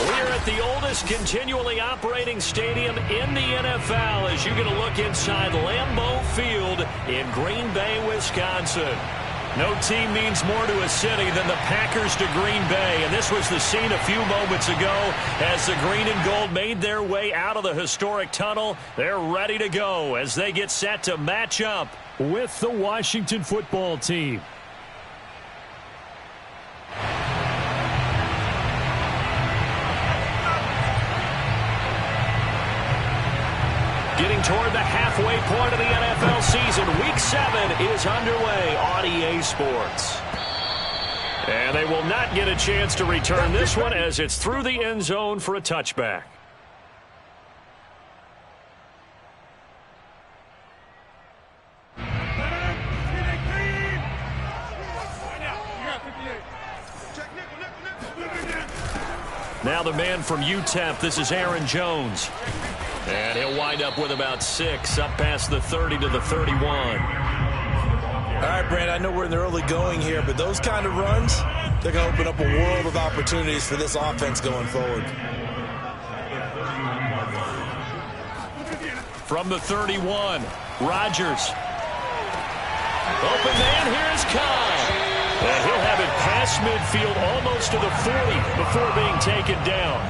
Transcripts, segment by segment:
We're at the oldest continually operating stadium in the NFL as you get a look inside Lambeau Field in Green Bay, Wisconsin. No team means more to a city than the Packers to Green Bay, and this was the scene a few moments ago as the green and gold made their way out of the historic tunnel. They're ready to go as they get set to match up with the Washington football team. Getting toward the halfway point of the NFL season, Week 7 is underway on EA Sports. And they will not get a chance to return this one as it's through the end zone for a touchback. Now the man from UTEP, this is Aaron Jones. And he'll wind up with about 6, up past the 30 to the 31. All right, Brand, I know we're in the early going here, but those kind of runs, they're going to open up a world of opportunities for this offense going forward. From the 31, Rodgers. Open man, here's Kyle. And he'll have it past midfield almost to the 40 before being taken down.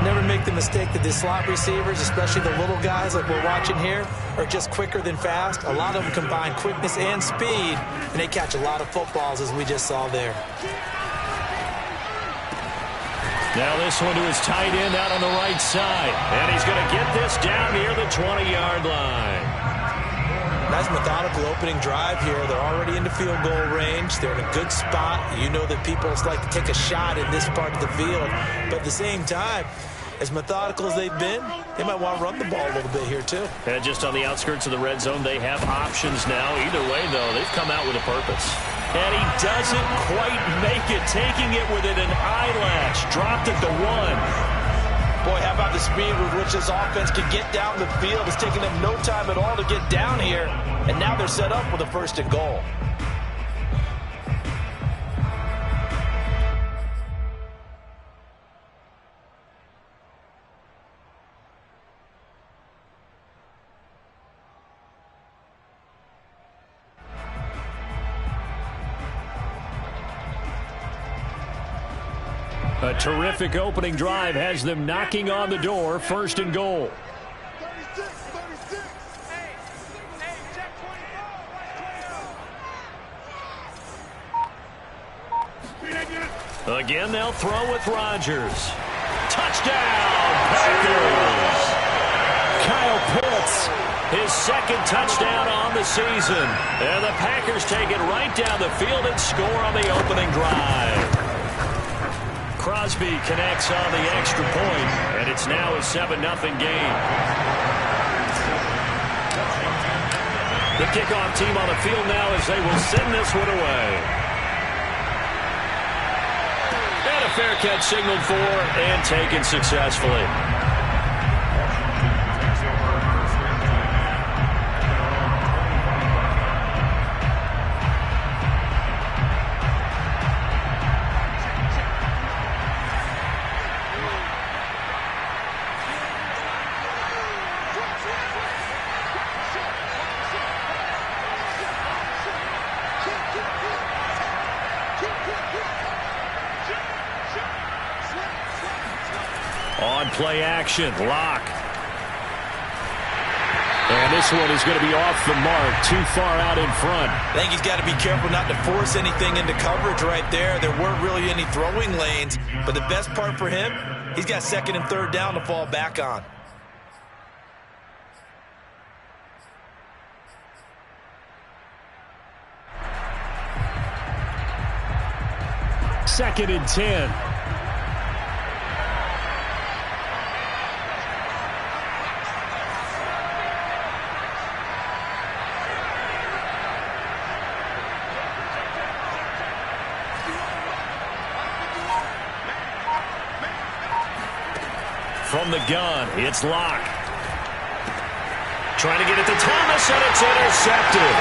Never make the mistake that the slot receivers, especially the little guys like we're watching here, are just quicker than fast. A lot of them combine quickness and speed, and they catch a lot of footballs, as we just saw there. Now this one to his tight end out on the right side. And he's going to get this down near the 20-yard line. Nice methodical opening drive here. They're already into field goal range. They're in a good spot. You know that people like to take a shot in this part of the field. But at the same time, as methodical as they've been, they might want to run the ball a little bit here too. And just on the outskirts of the red zone, they have options now. Either way, though, they've come out with a purpose. And he doesn't quite make it, taking it within an eyelash. Dropped at the 1. Boy, how about the speed with which this offense can get down the field? It's taking them no time at all to get down here, and now they're set up with a 1st and goal. A terrific opening drive has them knocking on the door. 1st and goal. Again, they'll throw with Rodgers. Touchdown, Packers! Kyle Pitts, his 2nd touchdown on the season. And the Packers take it right down the field and score on the opening drive. Crosby connects on the extra point, and it's now a 7-0 game. The kickoff team on the field now as they will send this one away. And a fair catch signaled for and taken successfully. On play action, Lock. And this one is going to be off the mark, too far out in front. I think he's got to be careful not to force anything into coverage right there. There weren't really any throwing lanes, but the best part for him, he's got 2nd and 3rd down to fall back on. Second and 10. From the gun, it's Lock. Trying to get it to Thomas, and it's intercepted.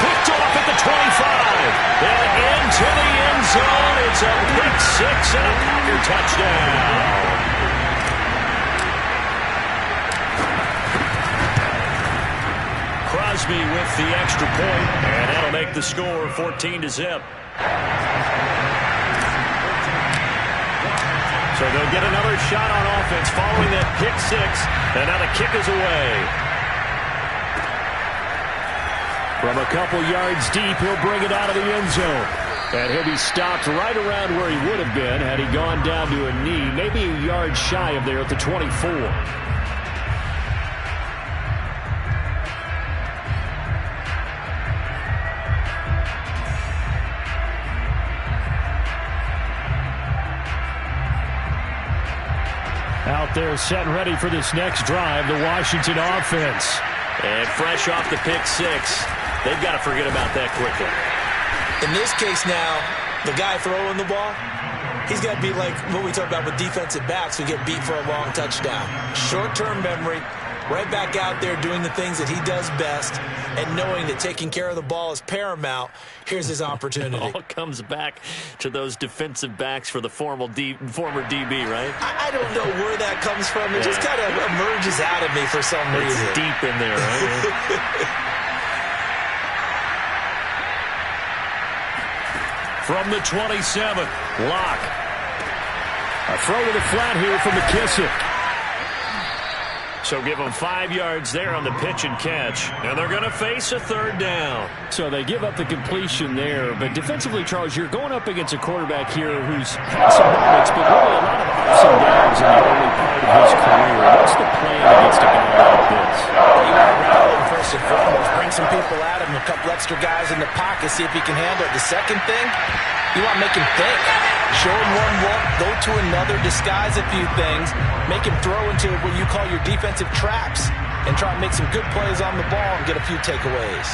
Picked off at the 25. And into the end zone. It's a big 6 and a Packer touchdown. Crosby with the extra point, and that'll make the score 14-0. So they'll get another shot on offense following that pick 6, and now the kick is away. From a couple yards deep, he'll bring it out of the end zone. And he'll be stopped right around where he would have been had he gone down to a knee, maybe a yard shy of there at the 24. Out there set and ready for this next drive, the Washington offense. And fresh off the pick 6, they've got to forget about that quickly. In this case now, the guy throwing the ball, he's got to be like what we talked about with defensive backs who get beat for a long touchdown. Short-term memory, right back out there doing the things that he does best, and knowing that taking care of the ball is paramount. Here's his opportunity. It all comes back to those defensive backs for the former DB, right? I don't know where that comes from. It just kind of emerges out of me for some reason. It's deep in there, right? From the 27, Locke. A throw to the flat here from McKissick. So give them 5 yards there on the pitch and catch. And they're going to face a 3rd down. So they give up the completion there. But defensively, Charles, you're going up against a quarterback here who's had some moments, but really a lot of ups and downs in the early part of his career. What's the plan against a guy like this? You want to rattle him first and foremost. Bring some people at him, a couple extra guys in the pocket, see if he can handle it. The second thing, you want to make him think. Show him one look, go to another, disguise a few things, make him throw into what you call your defensive traps, and try and make some good plays on the ball and get a few takeaways.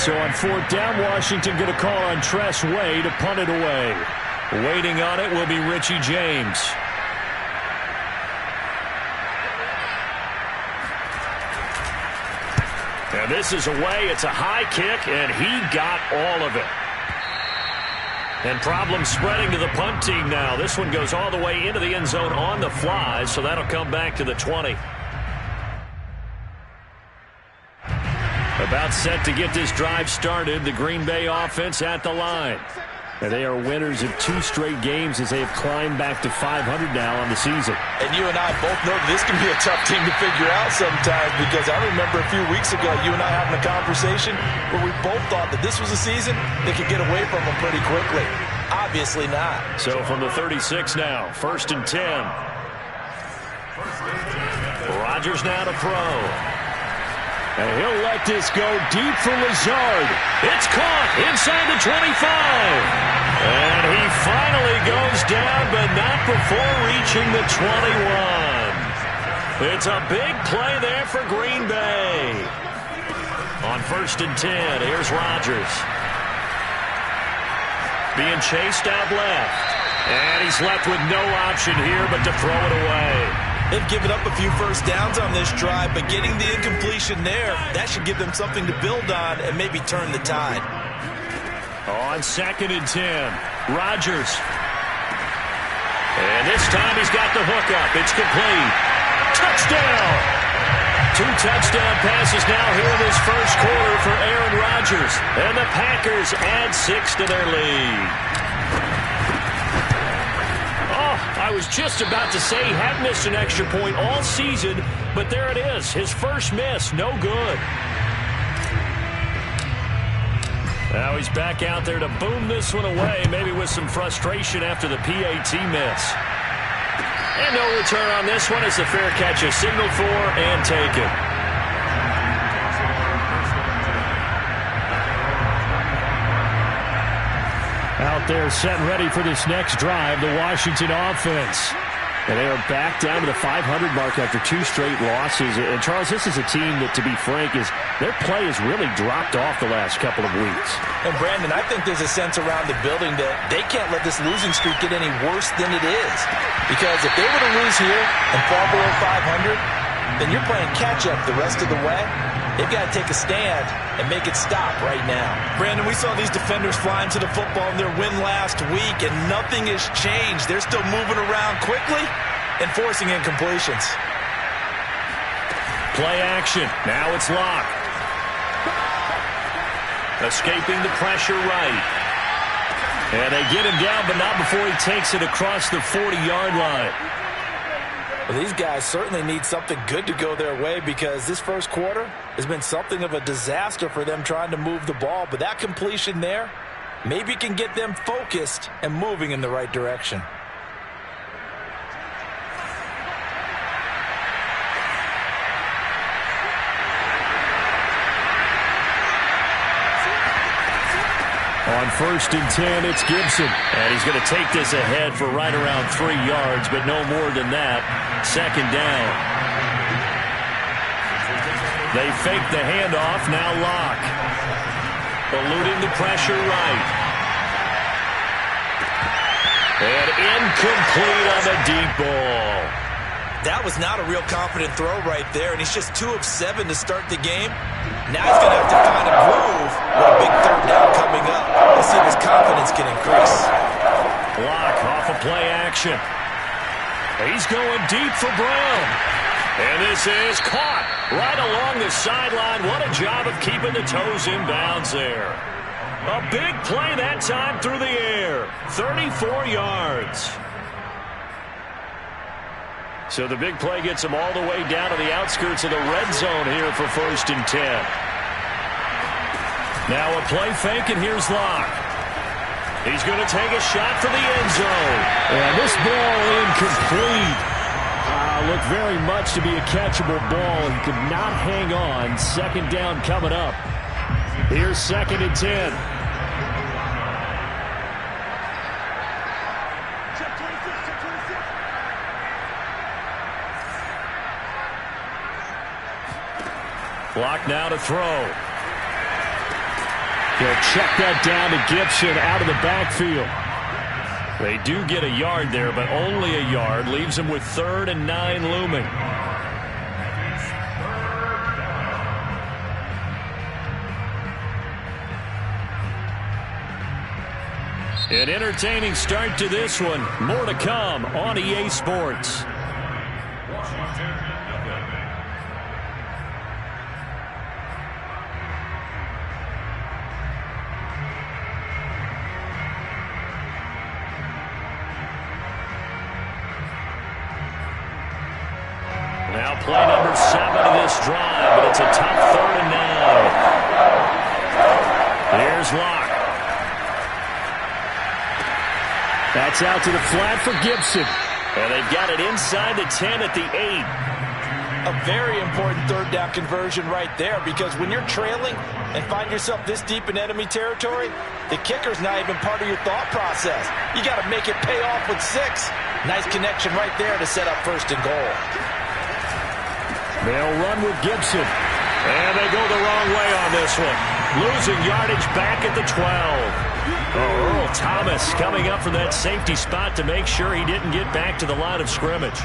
So on 4th down, Washington going to call on Tress Way to punt it away. Waiting on it will be Richie James. And this is away. It's a high kick, and he got all of it. And problems spreading to the punt team now. This one goes all the way into the end zone on the fly, so that'll come back to the 20. About set to get this drive started, the Green Bay offense at the line. And they are winners of 2 straight games as they have climbed back to 500 now on the season. And you and I both know this can be a tough team to figure out sometimes, because I remember a few weeks ago you and I having a conversation where we both thought that this was a season they could get away from them pretty quickly. Obviously not. So from the 36 now, 1st and 10. Rodgers now to throw. And he'll let this go deep for Lazard. It's caught inside the 25. And he finally goes down, but not before reaching the 21. It's a big play there for Green Bay. On 1st and 10, here's Rodgers. Being chased out left. And he's left with no option here but to throw it away. They've given up a few first downs on this drive, but getting the incompletion there, that should give them something to build on and maybe turn the tide. On 2nd and 10, Rodgers. And this time he's got the hook up. It's complete. Touchdown! 2 touchdown passes now here in this first quarter for Aaron Rodgers. And the Packers add 6 to their lead. I was just about to say he had missed an extra point all season, but there it is. His first miss, no good. Now he's back out there to boom this one away, maybe with some frustration after the PAT miss. And no return on this one as the fair catch is signaled for and taken. Out there set and ready for this next drive, the Washington offense. And they are back down to the 500 mark after 2 straight losses. And, Charles, this is a team that, to be frank, their play has really dropped off the last couple of weeks. And, Brandon, I think there's a sense around the building that they can't let this losing streak get any worse than it is. Because if they were to lose here and fall below 500, then you're playing catch-up the rest of the way. They've got to take a stand and make it stop right now. Brandon, we saw these defenders flying to the football in their win last week, and nothing has changed. They're still moving around quickly and forcing incompletions. Play action. Now it's Locke. Escaping the pressure right. And they get him down, but not before he takes it across the 40-yard line. Well, these guys certainly need something good to go their way, because this first quarter has been something of a disaster for them trying to move the ball. But that completion there maybe can get them focused and moving in the right direction. On 1st and 10, it's Gibson. And he's going to take this ahead for right around 3 yards, but no more than that. 2nd down. They fake the handoff. Now Locke. Eluding the pressure right. And incomplete on the deep ball. That was not a real confident throw right there, and he's just 2 of 7 to start the game. Now he's going to have to find a groove with a big 3rd down coming up. Let's see if his confidence can increase. Locke off of play action. He's going deep for Brown. And this is caught right along the sideline. What a job of keeping the toes in bounds there. A big play that time through the air. 34 yards. So the big play gets him all the way down to the outskirts of the red zone here for 1st and 10. Now a play fake, and here's Locke. He's going to take a shot for the end zone. And this ball incomplete. Looked very much to be a catchable ball. He could not hang on. 2nd down coming up. Here's 2nd and 10. Locke now to throw. He'll check that down to Gibson out of the backfield. They do get a yard there, but only a yard. Leaves him with 3rd and 9 looming. An entertaining start to this one. More to come on EA Sports. Now play number 7 of this drive, but it's a tough 3rd and 9. Here's Locke. That's out to the flat for Gibson. And they've got it inside the 10 at the 8. A very important 3rd down conversion right there, because when you're trailing and find yourself this deep in enemy territory, the kicker's not even part of your thought process. You got to make it pay off with 6. Nice connection right there to set up 1st and goal. They'll run with Gibson. And they go the wrong way on this one. Losing yardage back at the 12. Earl Thomas coming up from that safety spot to make sure he didn't get back to the line of scrimmage.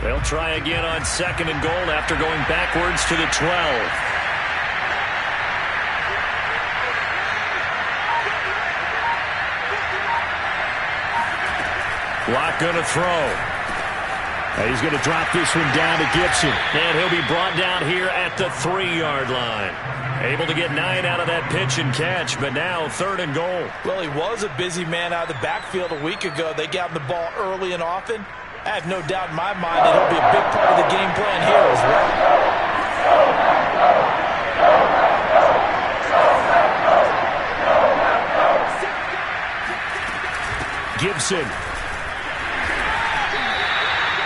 They'll try again on 2nd and goal after going backwards to the 12. Locke going to throw. He's going to drop this one down to Gibson. And he'll be brought down here at the 3-yard line. Able to get 9 out of that pitch and catch, but now 3rd and goal. Well, he was a busy man out of the backfield a week ago. They got him the ball early and often. I have no doubt in my mind that he'll be a big part of the game plan here as well. Gibson.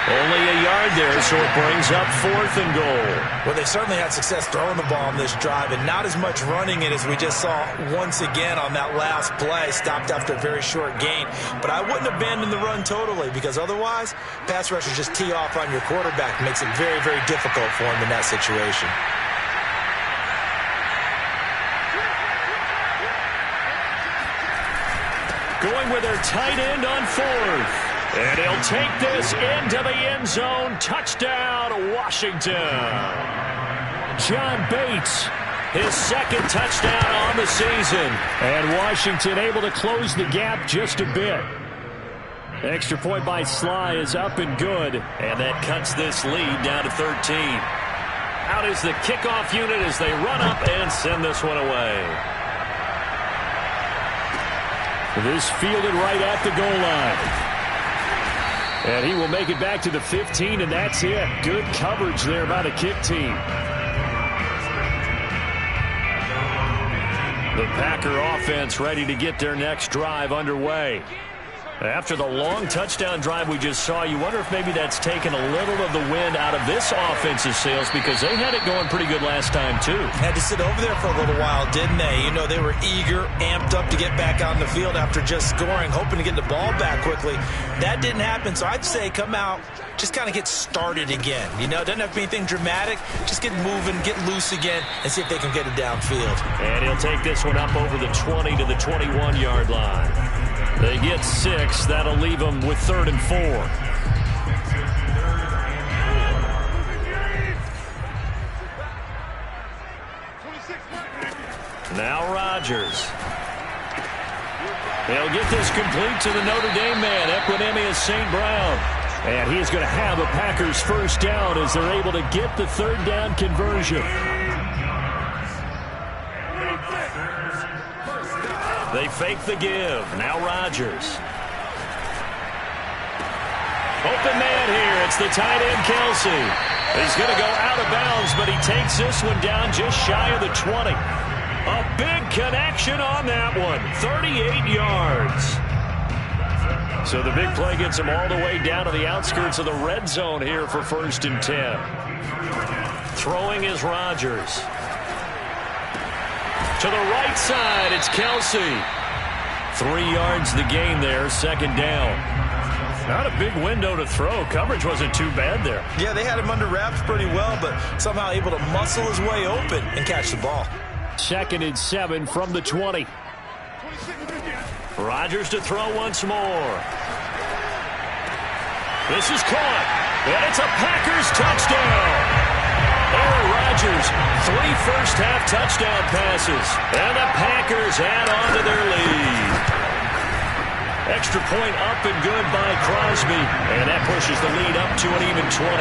Only a yard there, so it brings up 4th and goal. Well, they certainly had success throwing the ball on this drive, and not as much running it as we just saw once again on that last play. Stopped after a very short gain. But I wouldn't abandon the run totally, because otherwise, pass rushers just tee off on your quarterback. Makes it very, very difficult for him in that situation. Going with their tight end on 4th. And he'll take this into the end zone. Touchdown, Washington. John Bates, his 2nd touchdown on the season. And Washington able to close the gap just a bit. Extra point by Sly is up and good. And that cuts this lead down to 13. Out is the kickoff unit as they run up and send this one away. This fielded right at the goal line. And he will make it back to the 15, and that's it. Good coverage there by the kick team. The Packer offense ready to get their next drive underway. After the long touchdown drive we just saw, you wonder if maybe that's taken a little of the wind out of this offense's sails, because they had it going pretty good last time, too. Had to sit over there for a little while, didn't they? You know, they were eager, amped up to get back out on the field after just scoring, hoping to get the ball back quickly. That didn't happen, so I'd say come out, just kind of get started again. You know, it doesn't have to be anything dramatic. Just get moving, get loose again, and see if they can get it downfield. And he'll take this one up over the 20 to the 21-yard line. They get 6. That'll leave them with 3rd and 4. Now Rodgers. They'll get this complete to the Notre Dame man, Equinemius St. Brown. And he's going to have a Packers first down as they're able to get the 3rd down conversion. They fake the give. Now Rodgers. Open man here. It's the tight end, Kelsey. He's going to go out of bounds, but he takes this one down just shy of the 20. A big connection on that one. 38 yards. So the big play gets him all the way down to the outskirts of the red zone here for 1st and 10. Throwing is Rodgers. To the right side, it's Kelsey. 3 yards the gain there, 2nd down. Not a big window to throw. Coverage wasn't too bad there. Yeah, they had him under wraps pretty well, but somehow able to muscle his way open and catch the ball. 2nd and 7 from the 20. Rodgers to throw once more. This is caught, and it's a Packers touchdown. Aaron Rodgers, 3 first-half touchdown passes, and the Packers add on to their lead. Extra point up and good by Crosby, and that pushes the lead up to an even 20.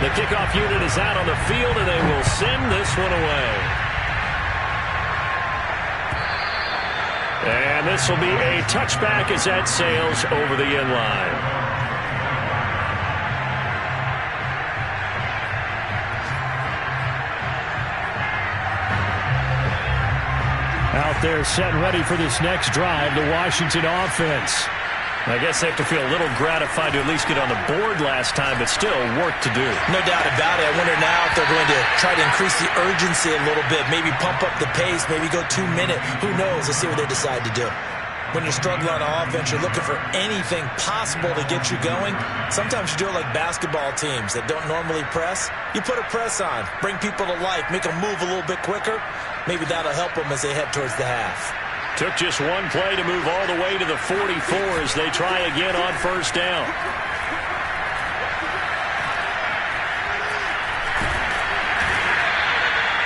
The kickoff unit is out on the field, and they will send this one away. And this will be a touchback as that sails over the end line. Out there set and ready for this next drive, the Washington offense. I guess they have to feel a little gratified to at least get on the board last time, but still work to do. No doubt about it. I wonder now if they're going to try to increase the urgency a little bit, maybe pump up the pace, maybe go 2-minute. Who knows? Let's see what they decide to do. When you're struggling on offense, you're looking for anything possible to get you going. Sometimes you do it like basketball teams that don't normally press. You put a press on, bring people to life, make them move a little bit quicker. Maybe that'll help them as they head towards the half. Took just one play to move all the way to the 44 as they try again on 1st down.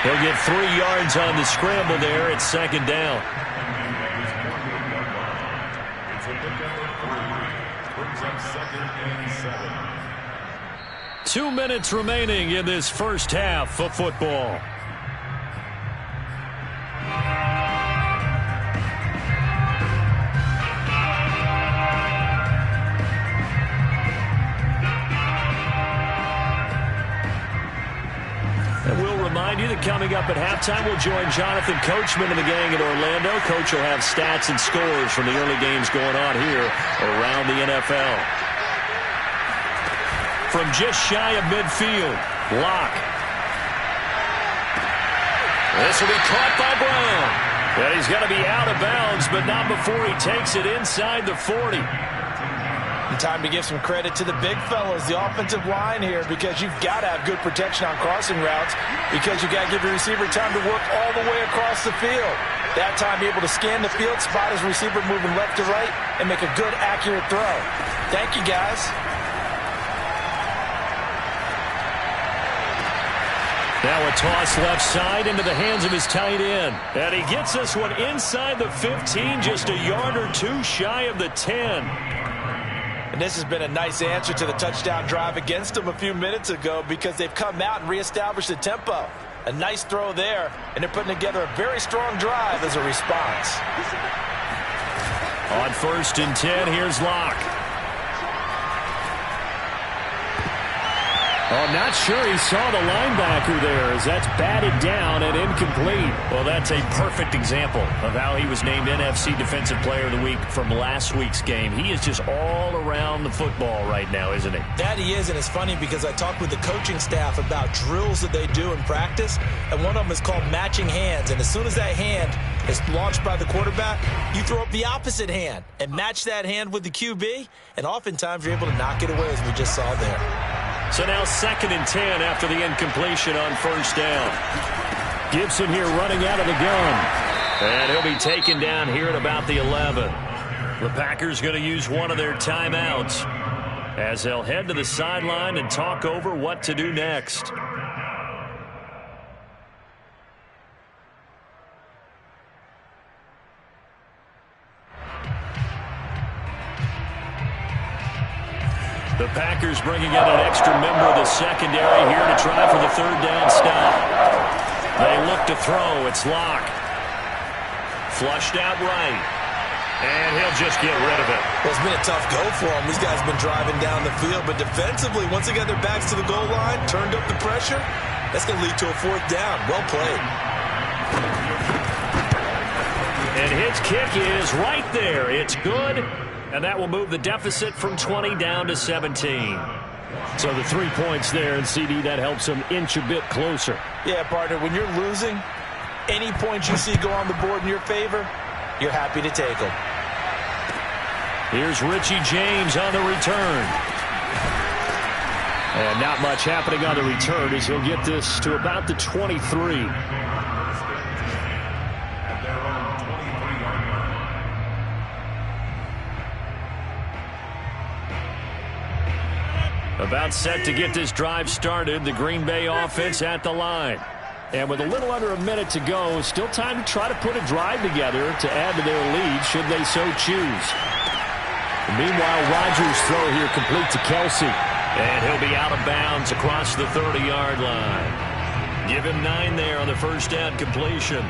He'll get 3 yards on the scramble there at 2nd down. Brings up 2nd and 7. 2 minutes remaining in this first half of football. music coming up at halftime. We'll join Jonathan Coachman and the gang in Orlando. Coach will have stats and scores from the early games going on here around the NFL. From just shy of midfield, Locke. This will be caught by Brown. And he's going to be out of bounds, but not before he takes it inside the 40. And time to give some credit to the big fellas, the offensive line here, because you've got to have good protection on crossing routes, because you've got to give your receiver time to work all the way across the field. That time, be able to scan the field, spot his receiver moving left to right, and make a good, accurate throw. Thank you, guys. Now a toss left side into the hands of his tight end. And he gets this one inside the 15, just a yard or two shy of the 10. And this has been a nice answer to the touchdown drive against them a few minutes ago, because they've come out and reestablished the tempo. A nice throw there, and they're putting together a very strong drive as a response. On 1st and 10, here's Locke. Oh, not sure he saw the linebacker there, as that's batted down and incomplete. Well, that's a perfect example of how he was named NFC Defensive Player of the Week from last week's game. He is just all around the football right now, isn't he? That he is, and it's funny because I talked with the coaching staff about drills that they do in practice, and one of them is called matching hands. And as soon as that hand is launched by the quarterback, you throw up the opposite hand and match that hand with the QB, and oftentimes you're able to knock it away, as we just saw there. So now 2nd and 10 after the incompletion on 1st down. Gibson here running out of the gun. And he'll be taken down here at about the 11. The Packers going to use one of their timeouts as they'll head to the sideline and talk over what to do next. The Packers bringing in an extra member of the secondary here to try for the 3rd down stop. They look to throw. It's Locke. Flushed out right. And he'll just get rid of it. Well, it's been a tough go for them. These guys have been driving down the field. But defensively, once they got their backs to the goal line, turned up the pressure, that's going to lead to a 4th down. Well played. And his kick is right there. It's good. And that will move the deficit from 20 down to 17. So the 3 points there, and CD, that helps them inch a bit closer. Yeah, partner, when you're losing, any points you see go on the board in your favor, you're happy to take them. Here's Richie James on the return. And not much happening on the return as he'll get this to about the 23. About set to get this drive started, the Green Bay offense at the line. And with a little under a minute to go, still time to try to put a drive together to add to their lead should they so choose. Meanwhile, Rodgers' throw here complete to Kelsey. And he'll be out of bounds across the 30-yard line. Give him 9 there on the 1st down completion.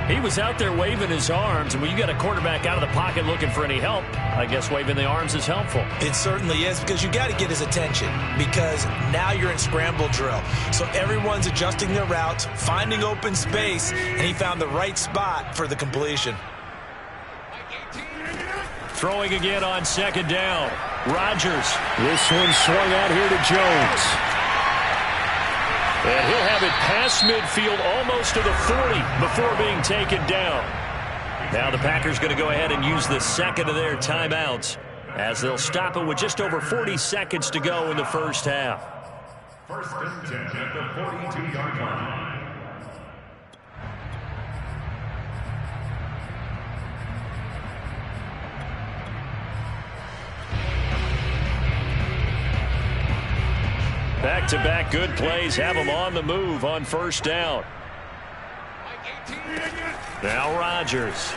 He was out there waving his arms, and when you got a quarterback out of the pocket looking for any help, I guess waving the arms is helpful. It certainly is, because you got to get his attention, because now you're in scramble drill. So everyone's adjusting their routes, finding open space, and he found the right spot for the completion. Throwing again on 2nd down. Rodgers. This one swung out here to Jones. And he'll have it past midfield almost to the 40 before being taken down. Now the Packers going to go ahead and use the 2nd of their timeouts as they'll stop it with just over 40 seconds to go in the 1st half. 1st and 10 at the 42-yard line. Back-to-back good plays have them on the move on 1st down. Now Rodgers.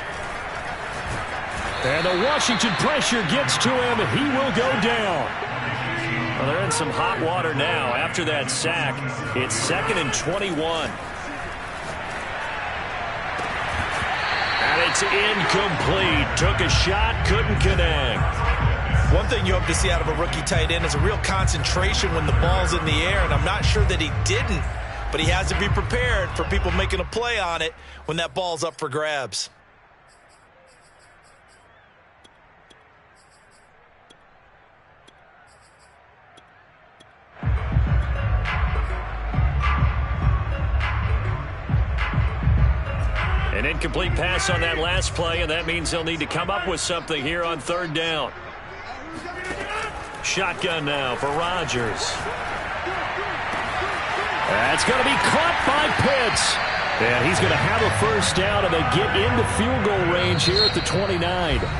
And the Washington pressure gets to him. He will go down. Well, they're in some hot water now after that sack. It's 2nd and 21. And it's incomplete. Took a shot, couldn't connect. One thing you hope to see out of a rookie tight end is a real concentration when the ball's in the air, and I'm not sure that he didn't but he has to be prepared for people making a play on it when that ball's up for grabs. An incomplete pass on that last play, and that means they'll need to come up with something here on third down. Shotgun now for Rodgers. That's going to be caught by Pitts. And he's going to have a first down, and they get into field goal range here at the 29.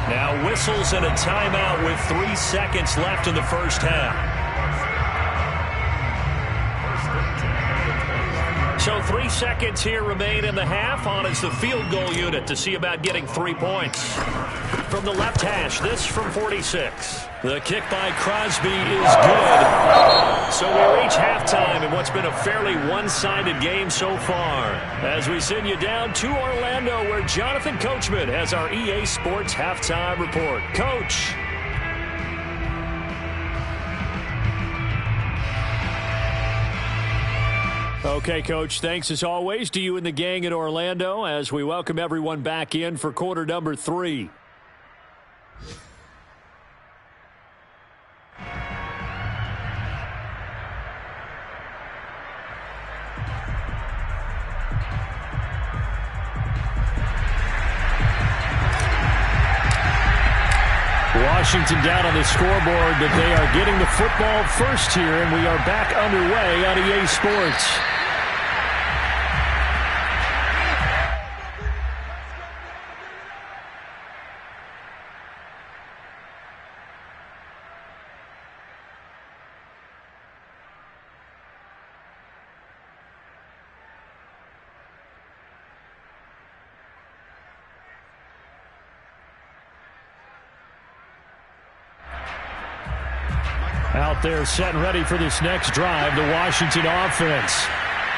Now whistles and a timeout with 3 seconds left in the first half. So 3 seconds here remain in the half. On is the field goal unit to see about getting 3 points. From the left hash, this from 46. The kick by Crosby is good. So we reach halftime in what's been a fairly one-sided game so far. As we send you down to Orlando, where Jonathan Coachman has our EA Sports halftime report. Coach. Okay, Coach, thanks as always to you and the gang in Orlando as we welcome everyone back in for quarter number 3. Washington down on the scoreboard, but they are getting the football first here, and we are back underway on EA Sports. Out there set and ready for this next drive, the Washington offense.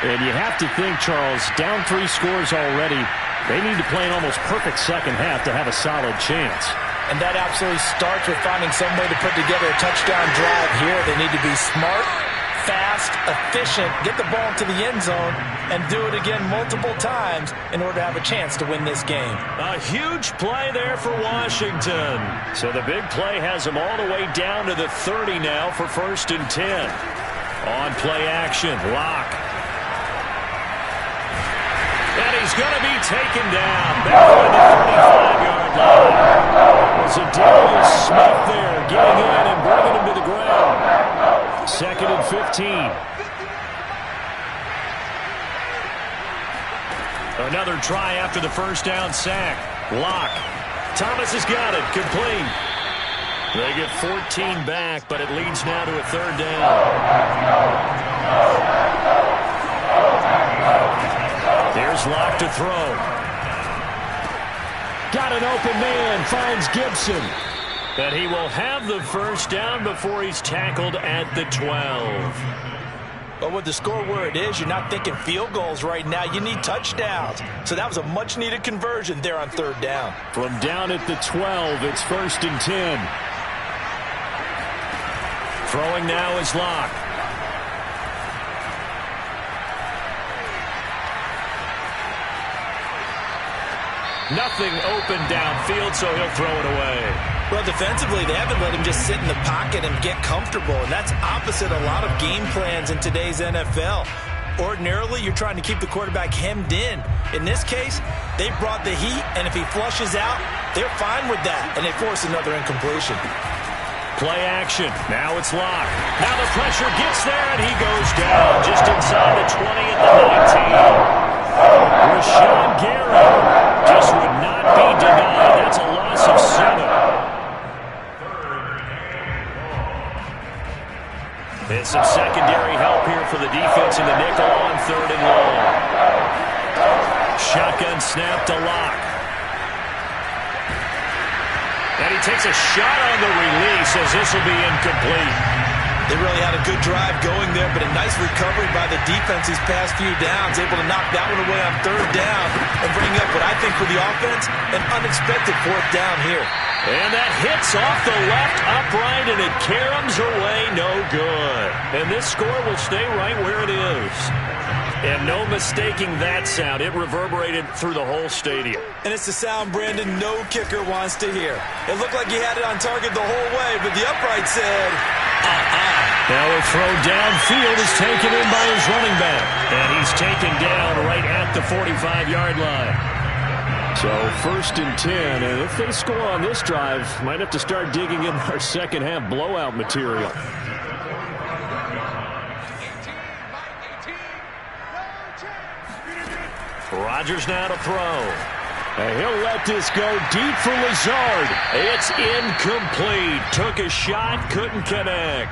And you have to think, Charles, down 3 scores already. They need to play an almost perfect second half to have a solid chance. And that absolutely starts with finding some way to put together a touchdown drive here. They need to be smart, fast, efficient, get the ball into the end zone, and do it again multiple times in order to have a chance to win this game. A huge play there for Washington. So the big play has them all the way down to the 30 now for 1st and 10. On play action, Locke. And he's going to be taken down. Back on the 35-yard line. Was it Darius Smith there getting in and bringing him to the ground. 2nd and 15. Another try after the first down sack. Locke. Thomas has got it. Complete. They get 14 back, but it leads now to a 3rd down. Here's Locke to throw. Got an open man. Finds Gibson. And he will have the first down before he's tackled at the 12. But with the score where it is, you're not thinking field goals right now. You need touchdowns. So that was a much-needed conversion there on 3rd down. From down at the 12, it's 1st and 10. Throwing now is Locke. Nothing open downfield, so he'll throw it away. Well, defensively, they haven't let him just sit in the pocket and get comfortable, and that's opposite a lot of game plans in today's NFL. Ordinarily, you're trying to keep the quarterback hemmed in. In this case, they brought the heat, and if he flushes out, they're fine with that, and they force another incompletion. Play action. Now it's Locke. Now the pressure gets there, and he goes down just inside the 20 at the 19. Rashawn Gary just would not be denied. That's a loss of 7. It's some secondary help here for the defense in the nickel on 3rd and long. Shotgun snap to Locke. And he takes a shot on the release as this will be incomplete. They really had a good drive going there, but a nice recovery by the defense these past few downs, able to knock that one away on 3rd down and bring up what I think for the offense, an unexpected 4th down here. And that hits off the left upright, and it caroms away no good. And this score will stay right where it is. And no mistaking that sound. It reverberated through the whole stadium. And it's the sound, Brandon, no kicker wants to hear. It looked like he had it on target the whole way, but the upright said, Now a throw downfield is taken in by his running back. And he's taken down right at the 45-yard line. So 1st and 10, and if they score on this drive, might have to start digging in our second half blowout material. Rodgers now to throw. And he'll let this go deep for Lazard. It's incomplete. Took a shot, couldn't connect.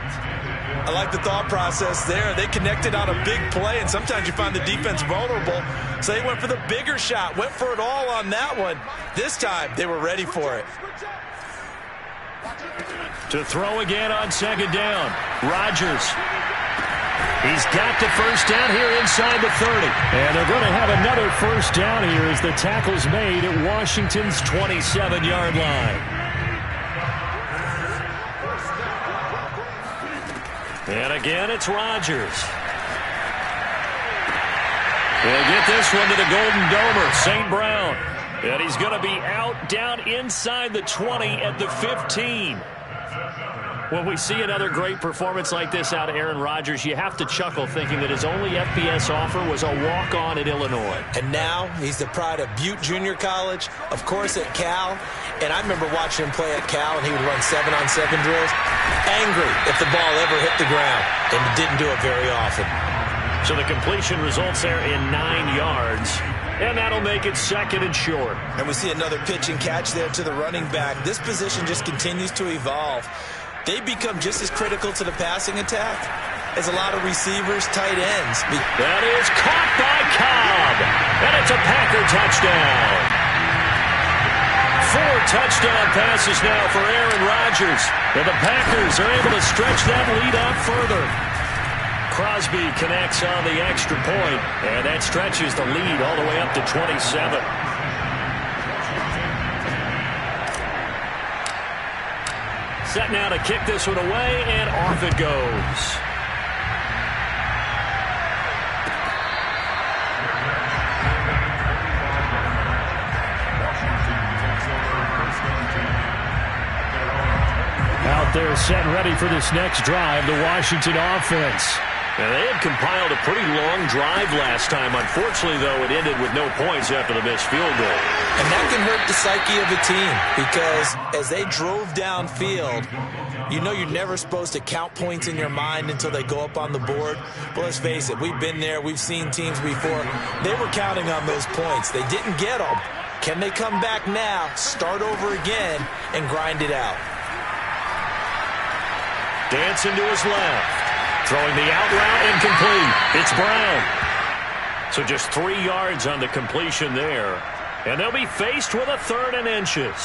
I like the thought process there. They connected on a big play, and sometimes you find the defense vulnerable. So they went for the bigger shot, went for it all on that one. This time, they were ready for it. To throw again on 2nd down. Rodgers. He's got the first down here inside the 30. And they're going to have another first down here as the tackle's made at Washington's 27-yard line. And again, it's Rodgers. We'll get this one to the Golden Domer, St. Brown. And he's going to be out down inside the 20 at the 15. When we see another great performance like this out of Aaron Rodgers, you have to chuckle thinking that his only FBS offer was a walk-on at Illinois. And now he's the pride of Butte Junior College, of course at Cal. And I remember watching him play at Cal, and he would run 7-on-7 drills. Angry if the ball ever hit the ground, and he didn't do it very often. So the completion results there in 9 yards. And that'll make it 2nd and short. And we see another pitch and catch there to the running back. This position just continues to evolve. They become just as critical to the passing attack as a lot of receivers, tight ends. That is caught by Cobb. And it's a Packer touchdown. 4 touchdown passes now for Aaron Rodgers. And the Packers are able to stretch that lead out further. Crosby connects on the extra point, and that stretches the lead all the way up to 27. Set now to kick this one away, and off it goes. Out there set and ready for this next drive, the Washington offense. Now, they had compiled a pretty long drive last time. Unfortunately, though, it ended with no points after the missed field goal. And that can hurt the psyche of a team because as they drove downfield, you know you're never supposed to count points in your mind until they go up on the board. But let's face it, we've been there. We've seen teams before. They were counting on those points. They didn't get them. Can they come back now, start over again, and grind it out? Dancing to his left. Throwing the out route incomplete. It's Brown. So just 3 yards on the completion there. And they'll be faced with a 3rd and inches.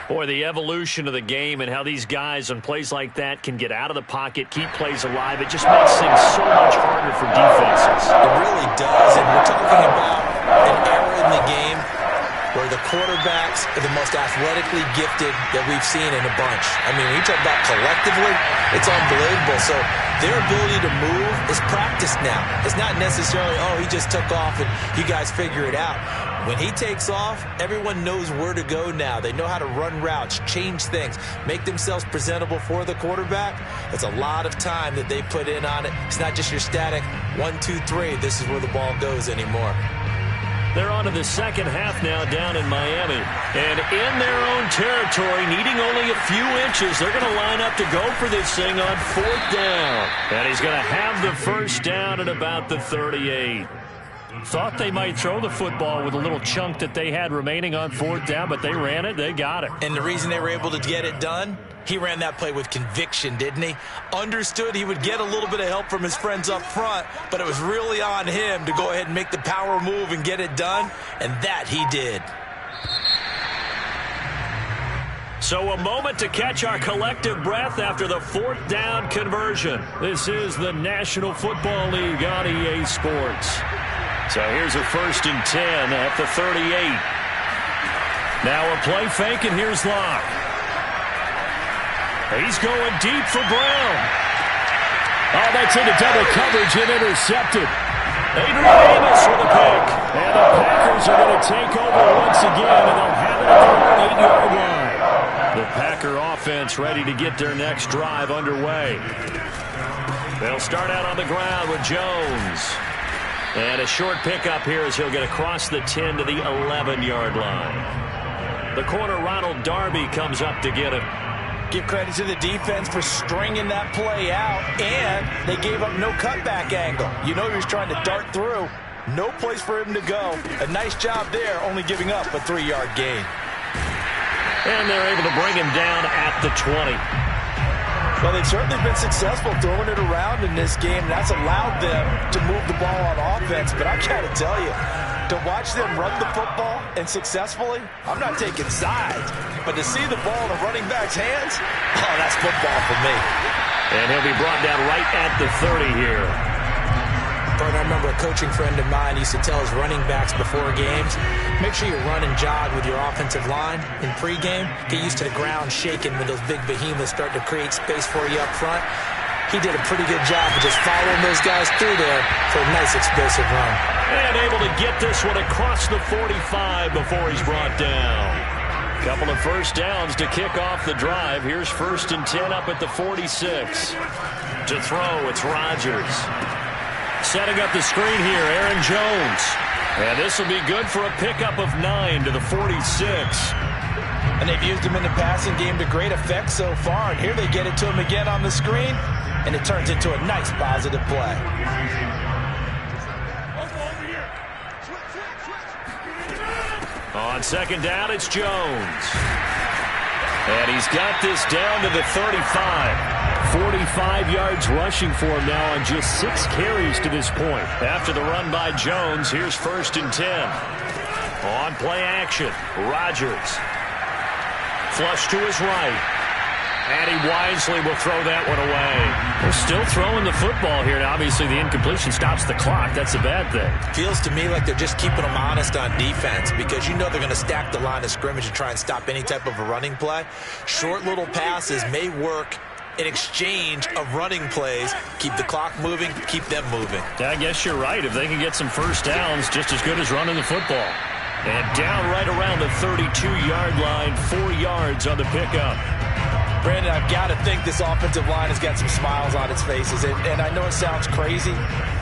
Boy, the evolution of the game and how these guys on plays like that can get out of the pocket, keep plays alive, it just makes things so much harder for defenses. It really does. And we're talking about an era in the game where the quarterbacks are the most athletically gifted that we've seen in a bunch. I mean, when you talk about collectively, it's unbelievable. So their ability to move is practiced now. It's not necessarily, oh, he just took off and you guys figure it out. When he takes off, everyone knows where to go now. They know how to run routes, change things, make themselves presentable for the quarterback. It's a lot of time that they put in on it. It's not just your static 1, 2, 3, this is where the ball goes anymore. They're on to the second half now down in Miami. And in their own territory, needing only a few inches, they're going to line up to go for this thing on 4th down. And he's going to have the first down at about the 38. Thought they might throw the football with a little chunk that they had remaining on 4th down, but they ran it, they got it. And the reason they were able to get it done, he ran that play with conviction, didn't he? Understood he would get a little bit of help from his friends up front, but it was really on him to go ahead and make the power move and get it done, and that he did. So a moment to catch our collective breath after the 4th down conversion. This is the National Football League on EA Sports. So here's a 1st and 10 at the 38. Now a play fake, and here's Locke. He's going deep for Brown. Oh, that's into double coverage and intercepted. Adrian Amos with a pick. And the Packers are going to take over once again, and they'll have it at their own 8-yard line. The Packer offense ready to get their next drive underway. They'll start out on the ground with Jones. And a short pickup here as he'll get across the 10 to the 11-yard line. The corner, Ronald Darby, comes up to get him. Give credit to the defense for stringing that play out, and they gave up no cutback angle. You know he was trying to dart through. No place for him to go. A nice job there, only giving up a 3-yard gain. And they're able to bring him down at the 20. Well, they've certainly been successful throwing it around in this game. That's allowed them to move the ball on offense. But I've got to tell you, to watch them run the football and successfully, I'm not taking sides. But to see the ball in the running back's hands, oh, that's football for me. And he'll be brought down right at the 30 here. Bert, I remember a coaching friend of mine used to tell his running backs before games, make sure you run and jog with your offensive line in pregame. Get used to the ground shaking when those big behemoths start to create space for you up front. He did a pretty good job of just following those guys through there for a nice explosive run. And able to get this one across the 45 before he's brought down. Couple of first downs to kick off the drive. Here's 1st and 10 up at the 46. To throw, it's Rodgers. Setting up the screen here, Aaron Jones. And this will be good for a pickup of 9 to the 46. And they've used him in the passing game to great effect so far. And here they get it to him again on the screen, and it turns into a nice positive play. On 2nd down, it's Jones. And he's got this down to the 35. 45 yards rushing for him now on just 6 carries to this point. After the run by Jones, here's 1st and 10. On play action, Rodgers. Flush to his right. And he wisely will throw that one away. They're still throwing the football here. Now, obviously, the incompletion stops the clock. That's a bad thing. Feels to me like they're just keeping them honest on defense because you know they're going to stack the line of scrimmage and try and stop any type of a running play. Short little passes may work in exchange of running plays. Keep the clock moving, keep them moving. I guess you're right. If they can get some first downs, just as good as running the football. And down right around the 32-yard line, 4 yards on the pickup. Brandon, I've got to think this offensive line has got some smiles on its faces. And I know it sounds crazy,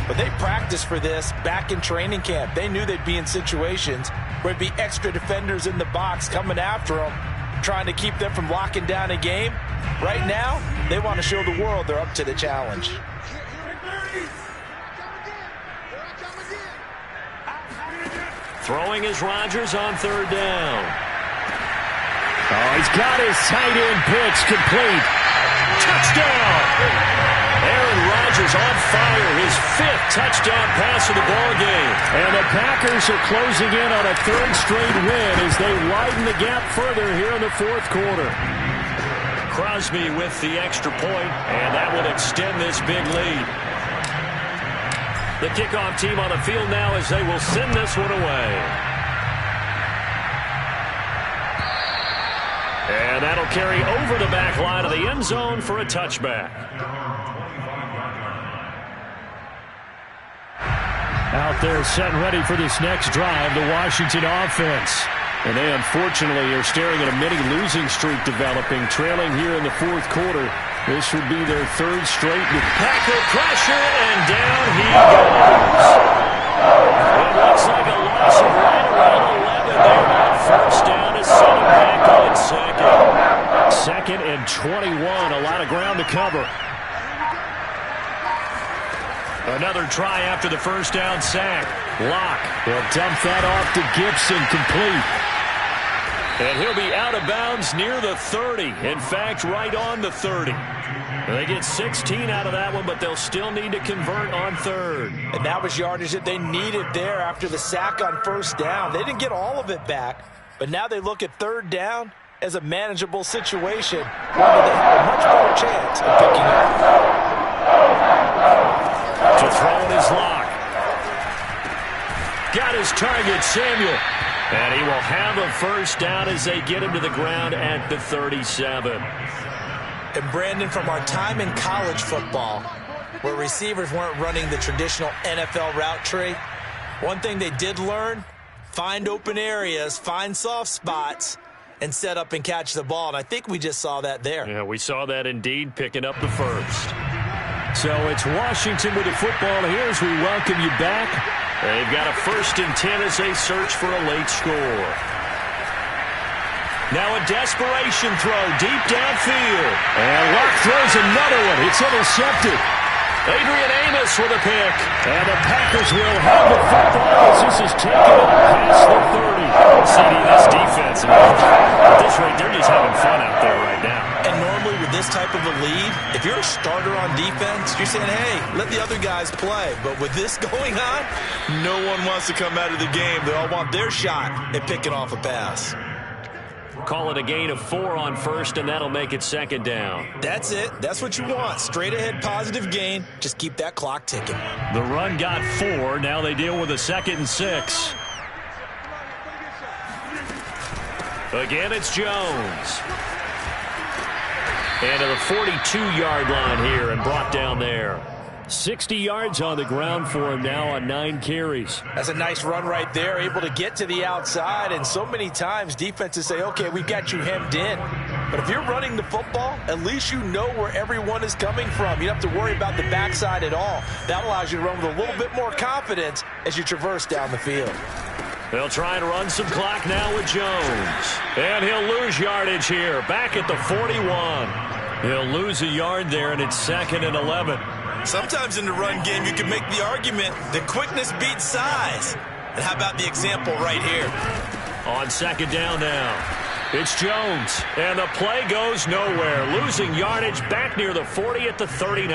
but they practiced for this back in training camp. They knew they'd be in situations where there'd be extra defenders in the box coming after them, trying to keep them from locking down a game. Right now, they want to show the world they're up to the challenge. Throwing is Rodgers on 3rd down. Oh, he's got his tight end pitch complete. Touchdown! Aaron Rodgers on fire, his 5th touchdown pass of the ball game. And the Packers are closing in on a 3rd straight win as they widen the gap further here in the 4th quarter. Crosby with the extra point, and that will extend this big lead. The kickoff team on the field now as they will send this one away. And that'll carry over the back line of the end zone for a touchback. Out there set and ready for this next drive, the Washington offense. And they unfortunately are staring at a mini losing streak developing, trailing here in the 4th quarter. This would be their 3rd straight. With Packer pressure, and down he goes. It looks like a loss of right around 11 there on 1st down to set him back on 2nd. 2nd and 21, a lot of ground to cover. Another try after the 1st down sack. Locke will dump that off to Gibson, complete. And he'll be out of bounds near the 30. In fact, right on the 30. They get 16 out of that one, but they'll still need to convert on 3rd. And that was yardage that they needed there after the sack on 1st down. They didn't get all of it back, but now they look at 3rd down as a manageable situation, where they have a much better chance of picking up. To throw in his Locke. Got his target, Samuel. And he will have a 1st down as they get him to the ground at the 37. And Brandon, from our time in college football, where receivers weren't running the traditional NFL route tree. One thing they did learn, find open areas, find soft spots, and set up and catch the ball. And I think we just saw that there. Yeah, we saw that indeed, picking up the first. So it's Washington with the football here as we welcome you back. They've got a 1st and 10 as they search for a late score. Now a desperation throw deep downfield. And Luck throws another one. It's intercepted. Adrian Amos with a pick. And the Packers will have the football as this is taken up past the 30. CD, this defense, at this rate, they're just having fun out there right now. And normally with this type of a lead, if you're a starter on defense, you're saying, hey, let the other guys play. But with this going on, no one wants to come out of the game. They all want their shot at picking off a pass. Call it a gain of 4 on first, and that'll make it 2nd down. That's it. That's what you want. Straight ahead positive gain. Just keep that clock ticking. The run got 4. Now they deal with a 2nd and 6. Again, it's Jones. And to the 42-yard line here and brought down there. 60 yards on the ground for him now on 9 carries. That's a nice run right there, able to get to the outside. And so many times defenses say, okay, we've got you hemmed in. But if you're running the football, at least you know where everyone is coming from. You don't have to worry about the backside at all. That allows you to run with a little bit more confidence as you traverse down the field. They'll try and run some clock now with Jones. And he'll lose yardage here, back at the 41. He'll lose a yard there, and it's 2nd and 11. Sometimes in the run game, you can make the argument that quickness beats size. And how about the example right here? On 2nd down now, it's Jones. And the play goes nowhere. Losing yardage back near the 40 at the 39.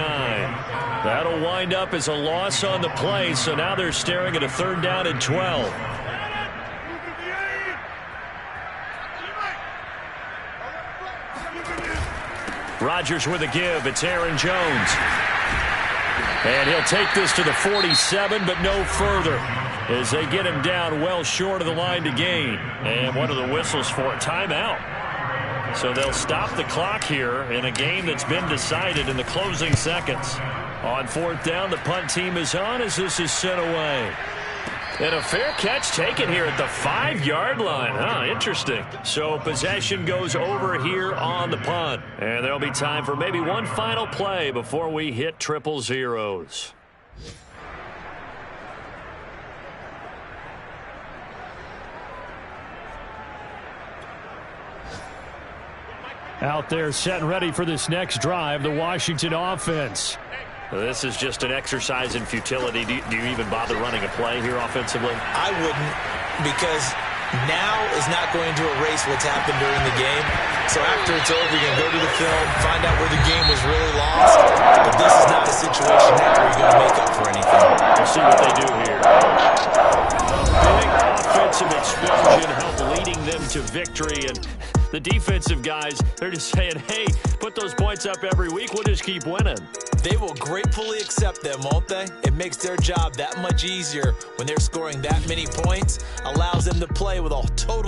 That'll wind up as a loss on the play, so now they're staring at a 3rd down and 12. Rodgers with a give. It's Aaron Jones. And he'll take this to the 47, but no further, as they get him down well short of the line to gain. And what are the whistles for? Timeout. So they'll stop the clock here in a game that's been decided in the closing seconds. On 4th down, the punt team is on as this is sent away. And a fair catch taken here at the 5-yard line. Interesting. So possession goes over here on the punt. And there'll be time for maybe one final play before we hit 000. Out there set and ready for this next drive, the Washington offense. This is just an exercise in futility. Do you even bother running a play here offensively? I wouldn't, because now is not going to erase what's happened during the game. So after it's over, you're going to go to the film, find out where the game was really lost. But this is not a situation now where you're going to make up for anything. We'll see what they do here. Big offensive explosion helped leading them to victory. And the defensive guys, they're just saying, hey, put those points up every week. We'll just keep winning. They will gratefully accept them, won't they? It makes their job that much easier when they're scoring that many points. Allows them to play with a total